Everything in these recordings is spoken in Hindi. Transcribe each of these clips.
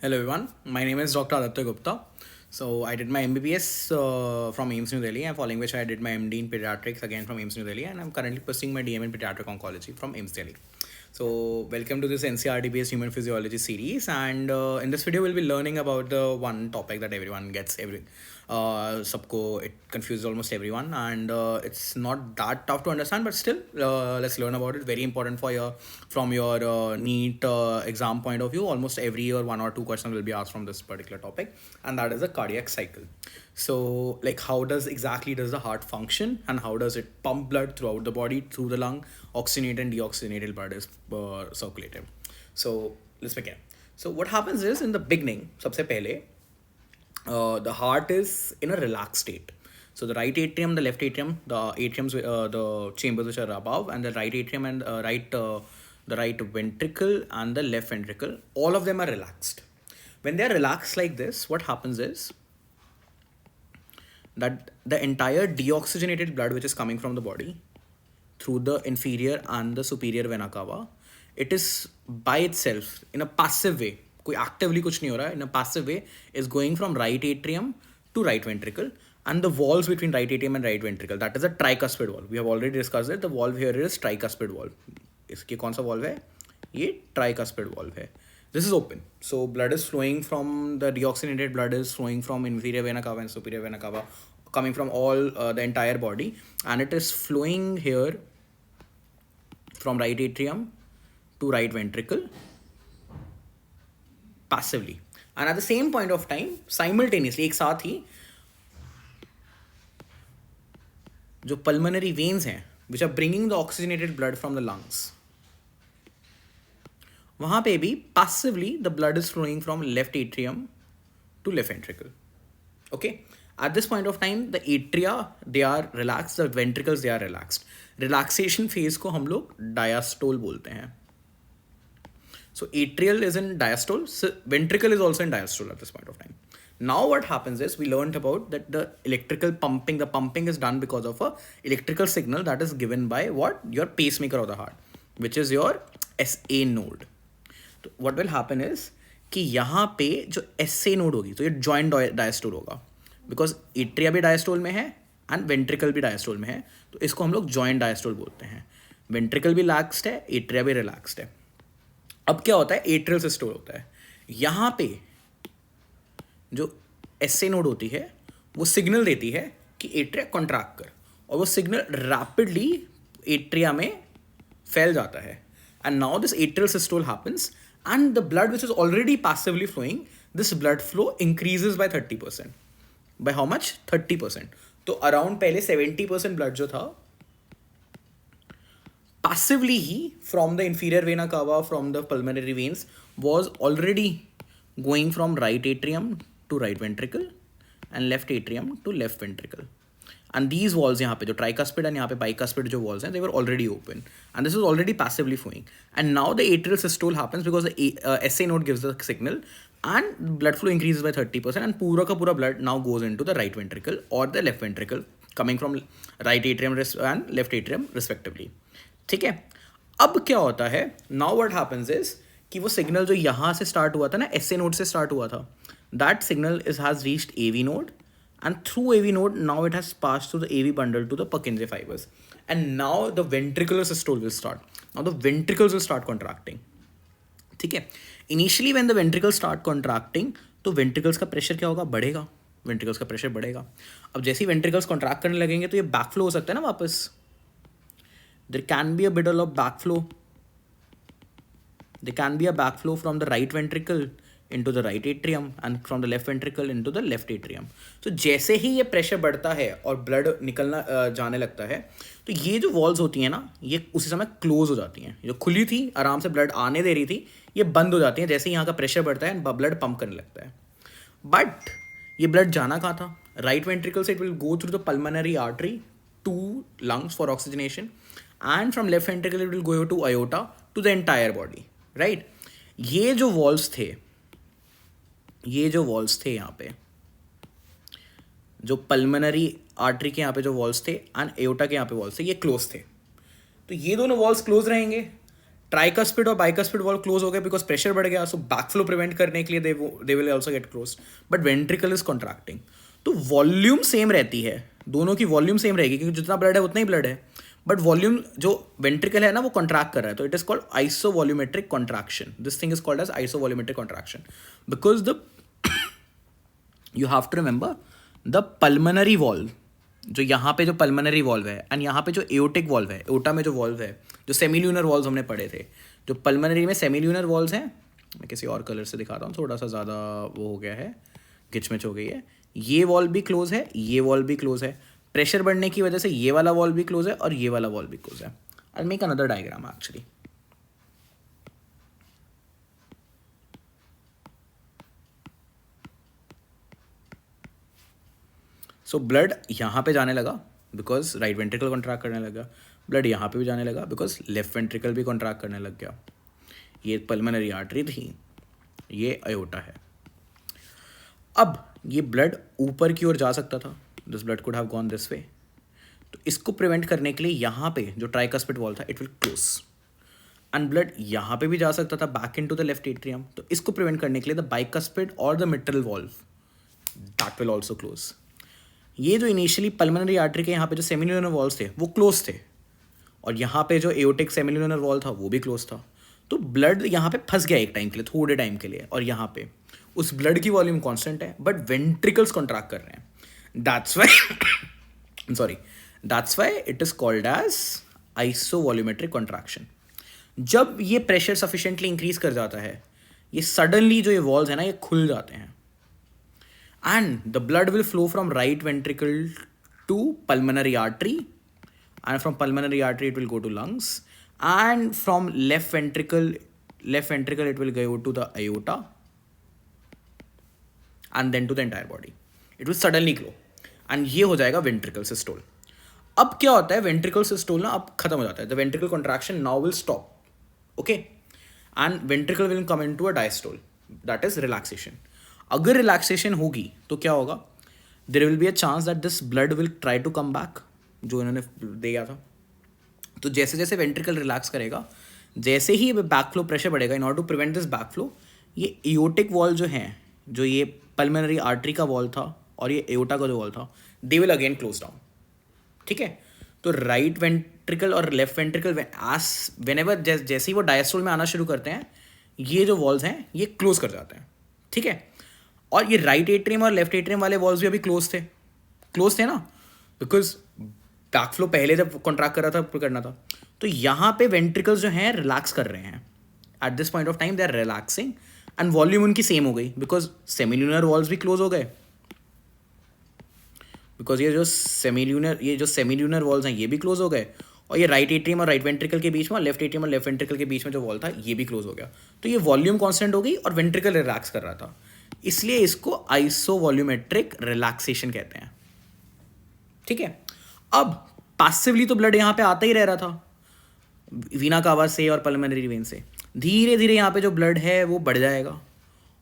Hello everyone, my name is Dr. Aditya Gupta. So I did my MBBS from AIIMS New Delhi, and following which I did my MD in pediatrics again from AIIMS New Delhi, and I'm currently pursuing my DM in pediatric oncology from AIIMS Delhi. So welcome to this NCRT based human physiology series, and in this video we'll be learning about the one topic that everyone gets सबको it confuses almost everyone, and it's not that tough to understand, but still let's learn about it. Very important for your from your NEET exam point of view. Almost every year 1 or 2 questions will be asked from this particular topic, and that is the cardiac cycle. So like how does the heart function, and how does it pump blood throughout the body through the lung? Oxygenated and deoxygenated blood is circulated. So let's begin. So what happens is, in the beginning, सबसे पहले the heart is in a relaxed state. So the right atrium, the left atrium, the atriums, the chambers which are above, and the right atrium and the right ventricle and the left ventricle, all of them are relaxed. When they are relaxed like this, what happens is that the entire deoxygenated blood which is coming from the body through the inferior and the superior vena cava, it is by itself in a passive way, कोई actively कुछ नहीं हो रहा है, in a passive way is going from right atrium to right ventricle, and the walls between right atrium and right ventricle, that is a tricuspid valve. We have already discussed it. The valve here is tricuspid valve. इसके कौन सा valve है? ये tricuspid valve है. This is open, so blood is flowing from the deoxygenated blood is flowing from inferior vena cava and superior vena cava, coming from all the entire body, and it is flowing here from right atrium to right ventricle passively, and at the same point of time simultaneously एक साथ ही जो pulmonary veins हैं which are bringing the oxygenated blood from the lungs, वहाँ पे भी passively the blood is flowing from left atrium to left ventricle. Okay, at this point of time the atria they are relaxed, the ventricles they are relaxed. Relaxation phase को हम लोग diastole बोलते हैं. So atrial is in diastole, so ventricle is also in diastole at this point of time. Now what happens is, we learned about that the pumping is done because of a electrical signal that is given by what? Your pacemaker of the heart, which is your SA node. तो what will happen is कि यहाँ पे जो SA node होगी तो ये joint diastole होगा, because atria भी diastole में है and ventricle भी diastole में है, तो इसको हम लोग joint diastole बोलते हैं. Ventricle भी relaxed है, atria भी relaxed है. अब क्या होता है? एट्रियल सिस्टोल होता है. यहाँ पे जो एसए नोड होती है वो सिग्नल देती है कि एट्रिया कॉन्ट्रैक्ट कर, और वो सिग्नल रैपिडली एट्रिया में फैल जाता है. And now this atrial systole happens, and the blood which is already passively flowing, this blood flow increases by 30%. By how much? 30%. तो अराउंड पहले 70% ब्लड जो था passively he from the inferior vena cava, from the pulmonary veins, was already going from right atrium to right ventricle and left atrium to left ventricle. And these walls यहाँ पे जो tricuspid and यहाँ पे bicuspid जो walls हैं, they were already open, and this was already passively flowing. And now the atrial systole happens because the SA node gives the signal, and blood flow increases by 30%, and पूरा का पूरा blood now goes into the right ventricle or the left ventricle, coming from right atrium and left atrium respectively. ठीक है. अब क्या होता है? नाउ व्हाट हैपेंस इज कि वो सिग्नल जो यहाँ से स्टार्ट हुआ था ना, एसए नोड से स्टार्ट हुआ था, that signal is has reached AV node, and through AV node now it has pass through the AV bundle to the Purkinje fibers, and now the ventricular systole will start. Now the ventricles will start contracting. ठीक है. Initially when the ventricles start contracting, तो वेंट्रिकल्स का प्रेशर क्या होगा? बढ़ेगा. वेंट्रिकल्स का प्रेशर बढ़ेगा. अब जैसे ही वेंट्रिकल्स कॉन्ट्रैक्ट करने लगेंगे तो ये बैकफ्लो हो सकता है ना वापस. There can be a bit of backflow. There can be a backflow from the right ventricle into the right atrium and from the left ventricle into the left atrium. So जैसे ही ये प्रेशर बढ़ता है और ब्लड निकलना जाने लगता है, तो ये जो वॉल्स होती हैं ना, ये उसी समय क्लोज हो जाती हैं. जो खुली थी, आराम से ब्लड आने दे रही थी, ये बंद हो जाती हैं जैसे ही यहाँ का प्रेशर बढ़ता है, ब्लड पंप करने लगता है. बट ये ब्लड जाना कहाँ था? राइट वेंट्रिकल से it will go through the pulmonary artery to lungs for oxygenation, and from left ventricle it will go to aorta to the entire body, right? ये जो walls थे यहाँ पे, जो pulmonary artery के यहाँ पे जो walls थे and aorta के यहाँ पे walls थे, ये close थे. तो ये दोनों walls close रहेंगे, ट्राइकस्पिड और बाइकस्पिड वॉल्व क्लोज हो गए बिकॉज प्रेशर बढ़ गया, सो बैकफ्लो प्रिवेंट करने के लिए they will also get close, but ventricle is contracting. तो वॉल्यूम सेम रहती है, दोनों की वॉल्यूम सेम रहेगी क्योंकि जितना ब्लड है उतना ही ब्लड है, बट वॉल्यूम जो वेंट्रिकल है ना वो कॉन्ट्रैक्ट कर रहा है, तो it is called isovolumetric contraction. This thing is called as isovolumetric contraction because the you have to remember the pulmonary valve, जो यहाँ पे जो पल्मनरी वॉल्व है एंड यहाँ पे जो एओटिक वॉल्व है, एओटा में जो वॉल्व है, जो सेमील्यूनर वॉल्व हमने पढ़े थे, जो पल्मनरी में सेमील्यूनर वॉल्व हैं, मैं किसी और कलर से दिखाता हूँ, थोड़ा सा ज़्यादा वो हो गया है, गिचमिच हो गई है, ये वॉल्व भी क्लोज है, ये वॉल्व भी क्लोज है, प्रेशर बढ़ने की वजह से ये वाला वॉल्व भी क्लोज है और ये वाला वॉल्व भी क्लोज है। I make another diagram actually. So blood यहाँ पे जाने लगा बिकॉज राइट वेंट्रिकल कॉन्ट्रैक्ट करने लगा, ब्लड यहाँ पे भी जाने लगा बिकॉज लेफ्ट वेंट्रिकल भी कॉन्ट्रैक्ट करने लग गया। ये पल्मनरी आर्टरी थी, ये अयोटा है। अब ये ब्लड ऊपर की ओर जा सकता था, this blood could have gone this way, तो इसको प्रिवेंट करने के लिए यहाँ पे जो ट्राइकस्पिड वॉल्व था it will close, and blood यहाँ पे भी जा सकता था back into the left atrium, तो इसको प्रिवेंट करने के लिए द बाइकस्पिड और the mitral valve that will also close. ये जो इनिशियली पल्मनरी आर्टरी के यहाँ पे जो सेमिल्यूनर वॉल्व्स थे वो क्लोज थे, और यहाँ पे जो एओटिक सेमिल्यूनर वॉल था वो भी क्लोज था, तो ब्लड यहाँ पे फंस गया एक टाइम के लिए, थोड़े टाइम के लिए, और यहाँ पे उस ब्लड की वॉल्यूम कांस्टेंट है बट वेंट्रिकल्स कॉन्ट्रैक्ट कर रहे हैं, that's why sorry that's why it is called as isovolumetric contraction. जब ये प्रेशर सफिशिएंटली इंक्रीज कर जाता है, ये सडनली जो ये वॉल्स है ना ये खुल जाते हैं, and the blood will flow from right ventricle to pulmonary artery, and from pulmonary artery it will go to lungs, and from left ventricle it will go to the aorta and then to the entire body. It will suddenly grow and ये हो जाएगा ventricle systole। अब क्या होता है, ventricle systole ना अब खत्म हो जाता है, the ventricle contraction now will stop, okay, and ventricle will come into a diastole, that is relaxation। अगर रिलैक्सेशन होगी तो क्या होगा, there will be a chance that this blood will try to come back, जो इन्होंने दिया था। तो जैसे जैसे वेंट्रिकल रिलैक्स करेगा, जैसे ही बैक फ्लो प्रेशर बढ़ेगा, in order to prevent this back flow, ये एओटिक वॉल जो है, जो ये पल्मनरी आर्टरी का वॉल था और ये एओटा का जो वॉल था, they will again close down, ठीक है। तो राइट वेंट्रिकल और लेफ्ट वेंट्रिकल व्हेनेवर जैसे ही वो डायस्टोल में आना शुरू करते हैं, ये जो वॉल्स हैं ये क्लोज कर जाते हैं, ठीक है। और ये राइट एट्रियम और लेफ्ट एट्रियम वाले वॉल्स भी अभी क्लोज थे ना, बिकॉज बैक फ्लो पहले जब कॉन्ट्रैक्ट कर रहा था करना था, तो यहाँ पे वेंट्रिकल्स जो हैं रिलैक्स कर रहे हैं, at this point of time they are relaxing and volume उनकी सेम हो गई बिकॉज सेमिल्यूनर वॉल्स भी क्लोज हो गए, बिकॉज ये जो सेमिल्यूनर वॉल्स हैं ये भी क्लोज हो गए, और ये राइट एट्रियम और राइट वेंट्रिकल के बीच में, लेफ्ट एट्रियम और लेफ्ट वेंट्रिकल के बीच में जो वॉल था ये भी क्लोज हो गया, तो ये वॉल्यूम कॉन्स्टेंट हो गई और वेंट्रिकल रिलैक्स कर रहा था, इसलिए इसको आइसोवॉल्यूमेट्रिक रिलैक्सेशन कहते हैं, ठीक है। अब पैसिवली तो ब्लड यहाँ पे आता ही रह रहा था वीना कावा से और पल्मनरी वेन से, धीरे धीरे यहाँ पे जो ब्लड है वो बढ़ जाएगा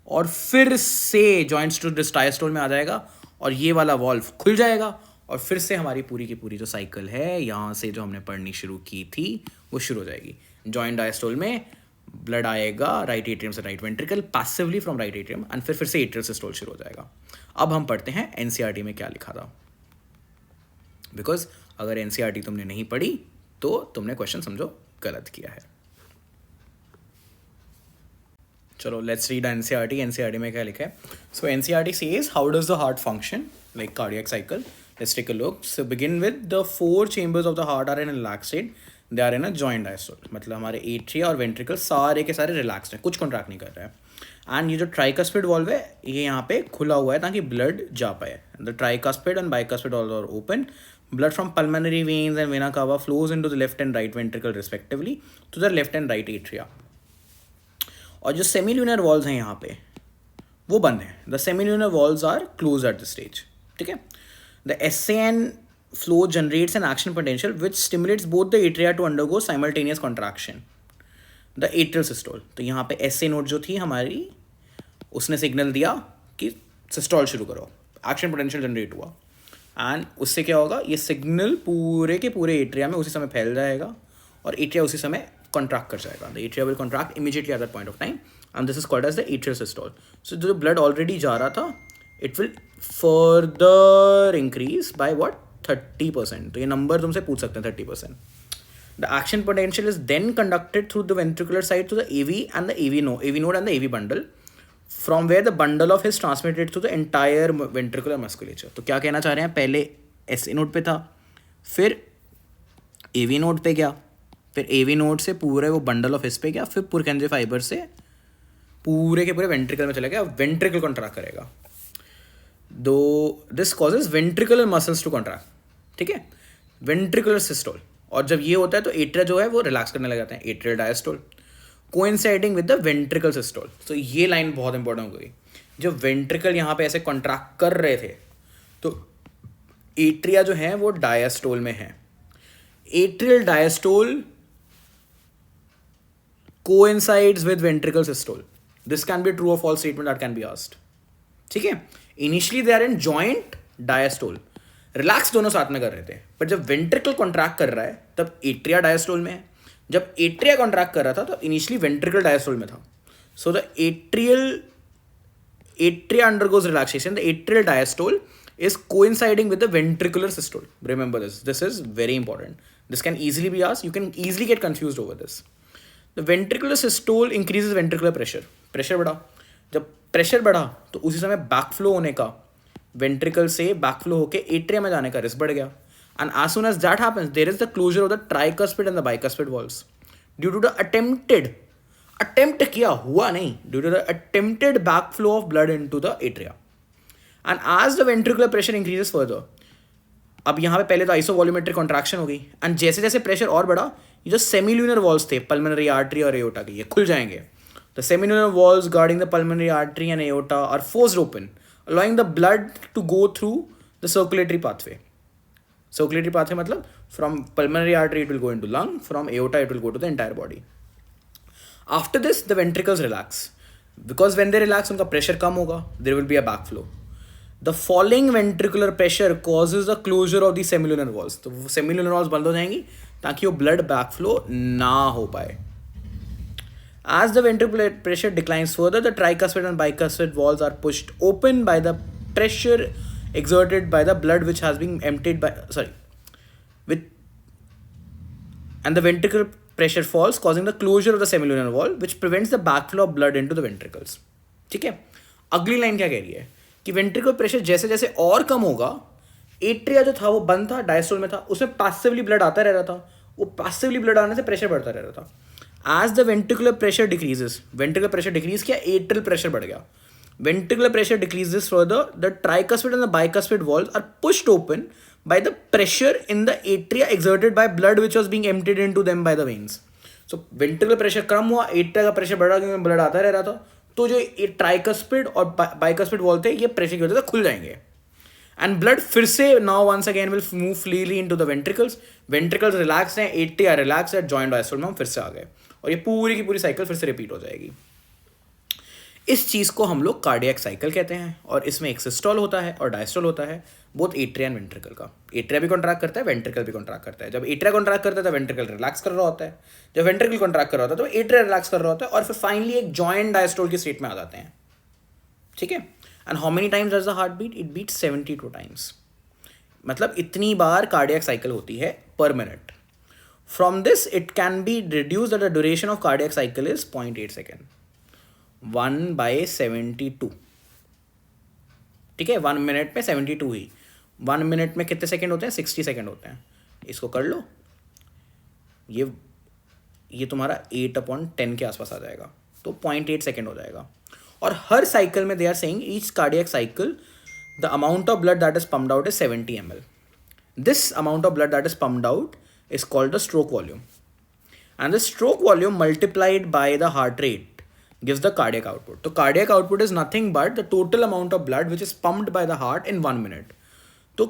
और फिर से जॉइंट्स टू डायस्टोल में आ जाएगा और ये वाला वॉल्व खुल जाएगा, और फिर से हमारी पूरी की पूरी जो साइकिल है यहाँ से जो हमने पढ़नी शुरू की थी वो शुरू हो जाएगी। जॉइंट डायस्टोल में ब्लड आएगा राइट एट्रियम से right ventricle, passively from right atrium, and फिर से एट्रियल सिस्टोल शुरू हो जाएगा। अब हम पढ़ते हैं एनसीईआरटी में क्या लिखा था, बिकॉज अगर एनसीईआरटी तुमने नहीं पढ़ी तो तुमने क्वेश्चन समझो गलत किया है। चलो लेट्स रीड एनसीईआरटी। एनसीईआरटी में क्या लिखा है? So NCERT says how does the heart function like cardiac cycle. Let's take a look. So begin with the 4 chambers of the heart are in relax state, they are in a joint diastole, मतलब हमारे एट्रिया और वेंट्रिकल सारे के सारे रिलैक्स्ड हैं, कुछ कॉन्ट्रैक्ट नहीं कर रहा है। एंड ये जो ट्राइकस्पिड वॉल्व है ये यहाँ पे खुला हुआ है ताकि ब्लड जा पाए। The tricuspid and bicuspid valve are open, blood from pulmonary veins and vena cava flows into the left and right ventricle respectively to the left and right atria। और जो सेमिल्यूनर वॉल्स हैं यहाँ पे वो बंद हैं, the semilunar valves are close at the stage, ठीक है। The SAN flow generates an action potential which stimulates both the atria to undergo simultaneous contraction, the atrial systole। तो यहाँ पे SA नोड जो थी हमारी उसने सिग्नल दिया कि सिस्टोल शुरू करो, एक्शन पोटेंशियल जनरेट हुआ, एंड उससे क्या होगा, ये सिग्नल पूरे के पूरे एट्रिया में उसी समय फैल जाएगा और एट्रिया उसी समय कॉन्ट्रैक्ट कर जाएगा. The atria will contract immediately at that point of time and this is called as the atrial systole. So जो ब्लड ऑलरेडी जा रहा था it will further increase by what 30%. तो ये नंबर तुमसे पूछ सकते हैं 30%. The action potential is then conducted through the ventricular side to the AV and the AV node and the AV bundle, from where the bundle of is transmitted to the entire ventricular musculature. तो क्या कहना चाह रहे हैं, पहले SA node पे था, फिर AV node पे गया, फिर AV node से पूरे वो bundle of his पे गया, फिर Purkinje fiber से पूरे के पूरे ventricle में चला गया. ventricle contract करेगा. Though this causes ventricular muscles to contract. ठीक है, ventricular systole. और जब ये होता है तो एट्रिया जो है वो रिलैक्स करने लग जाते हैं. Atrial diastole coinciding with the ventricle systole. तो ये लाइन बहुत इंपॉर्टेंट हो गई. जो वेंट्रिकल यहाँ पे ऐसे कॉन्ट्रैक्ट कर रहे थे तो एट्रिया जो है वो डायस्टोल में है. Atrial diastole coincides with ventricle systole. This can be true और false statement that can be asked. ठीक है, initially they are in joint diastole, relax दोनों साथ में कर रहे थे, पर जब वेंट्रिकल कॉन्ट्रैक्ट कर रहा है तब एट्रिया डायस्टोल में है. जब एट्रिया कॉन्ट्रैक्ट कर रहा था तब इनिशियली वेंट्रिकल डायस्टोल में था. So the atria undergoes relaxation. The atrial diastole is coinciding with the ventricular systole. Remember this. This is very important. This can easily be asked. You can easily get confused over this. The ventricular systole increases ventricular pressure. Pressure बढ़ा. जब pressure बढ़ा तो उसी समय backflow होने का, ventricle से backflow होके atria में जाने का risk बढ़ गया. And as soon as that happens, there is the closure of the tricuspid and the bicuspid valves. Due to the attempt किया हुआ नहीं, due to the attempted backflow of blood into the atria. And as the ventricular pressure increases further, अब यहाँ पे पहले तो आइसोवॉल्यूमेट्रिक कॉन्ट्रैक्शन हो गई एंड जैसे जैसे प्रेशर और बढ़ा, ये जो सेमिल्यूनर वॉल्स थे पल्मोनरी आर्टरी और एओर्टा के, ये खुल जाएंगे. The semilunar valves guarding the pulmonary artery and aorta are forced open, allowing the blood to go through the circulatory pathway. Circulatory pathway मतलब from pulmonary artery it will go into lung, from aorta it will go to the entire body. After this the ventricles relax, because when they relax उनका प्रेशर कम होगा, there will be a backflow. The falling ventricular pressure causes the closure of the semilunar walls. तो semilunar walls बंद हो जाएंगी ताकि वो blood backflow ना हो पाए. As the ventricular pressure declines further, the tricuspid and bicuspid walls are pushed open by the pressure exerted by the blood which has been emptied by and the ventricular pressure falls, causing the closure of the semilunar wall, which prevents the backflow of blood into the ventricles. ठीक है, अगली लाइन क्या कह रही है कि वेंट्रिकुलर प्रेशर जैसे जैसे और कम होगा, एट्रिया जो था वो बंद था, डायस्टोल में था, उसमें पैसिवली ब्लड आता रह रहा था, वो पैसिवली ब्लड आने से प्रेशर बढ़ता रह रहा था. As the ventricular pressure decreases, ventricular pressure decrease किया, एट्रियल प्रेशर बढ़ गया. Ventricular pressure decreases further, the tricuspid and the bicuspid valves are pushed open by the pressure in the atria exerted by blood which was being emptied into them by the veins. So ventricular pressure कम हुआ, एट्रिया का प्रेशर बढ़ा क्योंकि ब्लड आता रह रहा था, तो जो ये ट्राइकस्पिड और बाइकस्पिड वॉल थे ये प्रेशर की वजह से खुल जाएंगे एंड ब्लड फिर से now once again will move freely into the ventricles. Ventricles relax हैं, एट्रिया रिलैक्स है, जॉइंट डायस्टोल में हम फिर से आ गए और ये पूरी की पूरी साइकिल फिर से रिपीट हो जाएगी. इस चीज़ को हम लोग कार्डियक साइकिल कहते हैं और इसमें एक सिस्टोल होता है और डायस्टोल होता है, बोथ एट्रिया एंड वेंट्रिकल का. एट्रिया भी कॉन्ट्रैक्ट करता है, वेंट्रिकल भी कॉन्ट्रैक्ट करता है. जब एट्रिया कॉन्ट्रैक्ट करता है तो वेंट्रिकल रिलैक्स कर रहा होता है, जब वेंट्रिकल कॉन्ट्रैक्ट कर रहा होता है तो एट्रिया रिलैक्स कर रहा होता है और फिर फाइनली एक जॉइंट डायस्टोल की स्टेट में आ जाते हैं. ठीक है, and how many times does the heart beat? It beat 72 times. मतलब इतनी बार कार्डियक साइकिल होती है per minute. From this it can be reduce that the duration of cardiac cycle is 0.8 second, 1/72. ठीक है, 1 मिनट में 72 ही. 1 मिनट में कितने सेकेंड होते हैं? 60 सेकेंड होते हैं. इसको कर लो, ये तुम्हारा 8/10 के आसपास आ जाएगा, तो 0.8 सेकेंड हो जाएगा. और हर साइकिल में they are saying each cardiac cycle the amount of blood that is pumped out is 70 ml. This amount of blood that is pumped out is called the stroke volume, and the stroke volume multiplied by the heart rate gives the cardiac output. So cardiac output is nothing but the total amount of blood which is pumped by the heart in 1 minute. तो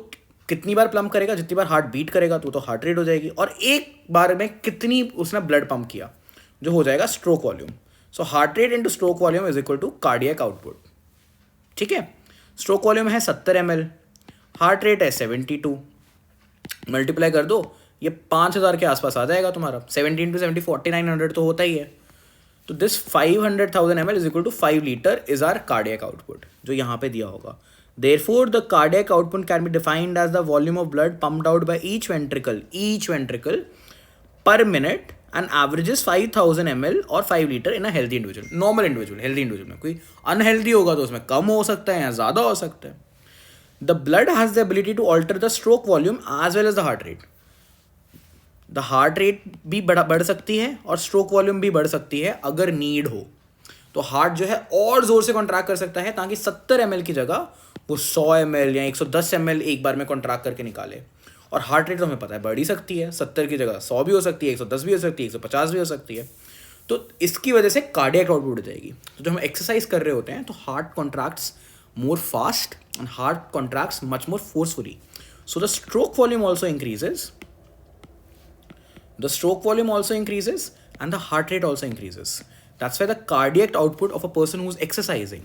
कितनी बार पंप करेगा, जितनी बार हार्ट बीट करेगा तो हार्ट रेट हो जाएगी, और एक बार में कितनी उसने ब्लड पंप किया जो हो जाएगा stroke volume. So heart rate into stroke volume is equal to cardiac output. ठीक है, स्ट्रोक वॉल्यूम है 70 ml, हार्ट रेट है 72, मल्टीप्लाई कर दो, ये 5,000 के आसपास आ जाएगा तुम्हारा. 17 to 70 4900 तो होता ही है. तो this 500,000 ml is equal to 5 litre is our cardiac output, जो यहाँ पे दिया होगा. Therefore, the cardiac output can be defined as the volume of blood pumped out by each ventricle per minute and averages 5,000 ml or 5 liter in a healthy individual. Normal individual, healthy individual में. कोई unhealthy होगा तो उसमें कम हो सकता है या ज़्यादा हो सकता है. The blood has the ability to alter the stroke volume as well as the heart rate. The heart rate भी बढ़ सकती है और stroke volume भी बढ़ सकती है अगर need हो. तो हार्ट जो है और ज़ोर से कॉन्ट्रैक्ट कर सकता है ताकि 70 ml की जगह वो 100 ml या 110 ml एक बार में कॉन्ट्रैक्ट करके निकाले. और हार्ट रेट तो हमें पता है बढ़ ही सकती है. 70 की जगह 100 भी हो सकती है, 110 भी हो सकती है, 150 भी हो सकती है. तो इसकी वजह से कार्डियक आउटपुट हो जाएगी. तो जब हम एक्सरसाइज कर रहे होते हैं तो heart contracts more fast and heart contracts much more forcefully. So the stroke volume also increases. The stroke volume also increases and the heart rate also increases. That's why the cardiac output of a person who's exercising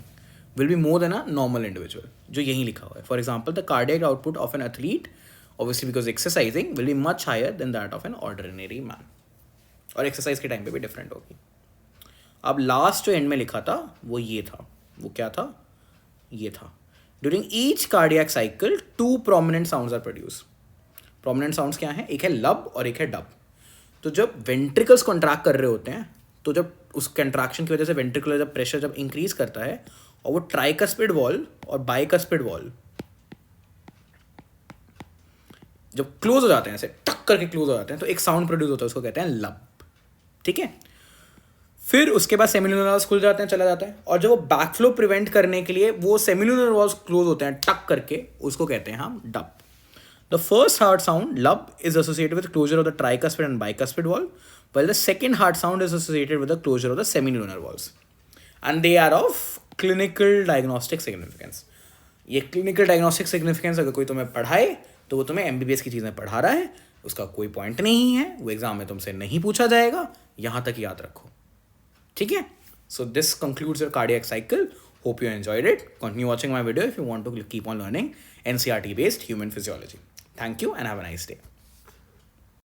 will be more than a normal individual. जो यहीं लिखा हुआ है. For example, the cardiac output of an athlete, obviously because exercising, will be much higher than that of an ordinary man. और exercise के time पे भी different होगी. अब last जो end में लिखा था वो ये था. वो क्या था? ये था. During each cardiac cycle, two prominent sounds are produced. Prominent sounds क्या हैं? एक है लब और एक है डब. तो जब वेंट्रिकल्स कॉन्ट्रैक्ट कर रहे होते हैं तो जब उस कंट्रैक्शन की वजह से वेंट्रिकुलर जब प्रेशर जब इंक्रीज करता है और वो ट्राइकस्पिड वॉल और बाइकस्पिड वॉल जब क्लोज हो जाते हैं, ऐसे टक करके क्लोज हो जाते हैं, तो एक साउंड प्रोड्यूस होता है, उसको कहते हैं लब. ठीक है. फिर उसके बाद सेमिलुनर वॉल्स खुल जाते हैं, चला जाता है. और जब वो बैकफ्लो प्रिवेंट करने के लिए वो सेमिलुनर वॉल्स क्लोज होते हैं टक करके, उसको कहते हैं हम dub. The first heart sound, lub, is associated with closure of the tricuspid and bicuspid valve, while the second heart sound is associated with the closure of the semilunar valves. And they are of clinical diagnostic significance. ये clinical diagnostic significance अगर कोई तुम्हें पढ़ाए तो वो तुम्हें MBBS की चीज़ें पढ़ा रहा है, उसका कोई पॉइंट नहीं है, वो एग्जाम में तुमसे नहीं पूछा जाएगा, यहाँ तक याद रखो. ठीक है. So this concludes your cardiac cycle. Hope you enjoyed it. Continue watching my video if you want to keep on learning NCERT based human physiology. Thank you and have a nice day.